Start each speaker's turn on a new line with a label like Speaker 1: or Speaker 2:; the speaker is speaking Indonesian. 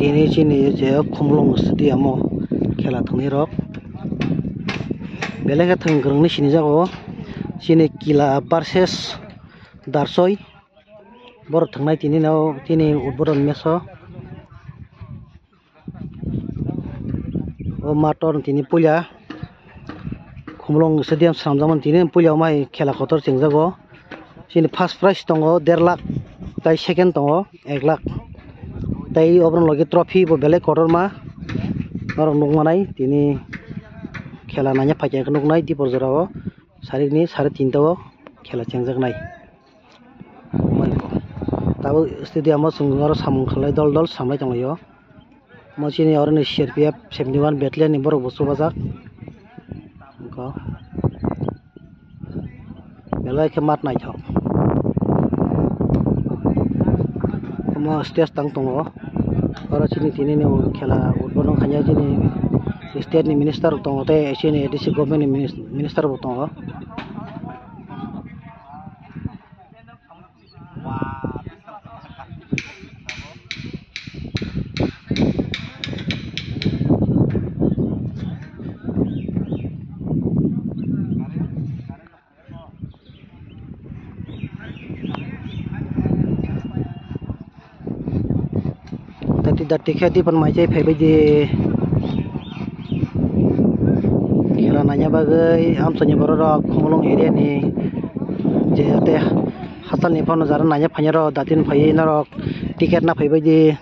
Speaker 1: Dini sini je khumlong stadium khela thangni rok belega thanggrang ni sini jago sini kila versus darsoi bor thangnai tini nao tini udboron meso o mator tini pulya khumlong stadium samjamon tini pulya mai khela khotor chingjago sini first prize tongo 1.5 lakh tai second tongo 1 lakh tai obron logi trophy bo belai kotorma norok nukmanai tini khela nanya paikha nuknai dipor jorao sarikni 3:30 o khela chengjaknai tabo stadium o chungjaro samung khalai dol dol samlai tonglaio mochini oroni CRPF 71 battalion ni borok bo chubajak ko belai khe mat naithok mo stage tang tongo oro chini tini ni khela udboron khanya chini state ni minister tongo te chini DC government ni minister bo tongo tidak tiket di permainan PBJ kira nanya bagai amsonya borok khumlong area ni jete hasan ni pano jaran nanya phanyaro datin phai narok tiket na PBJ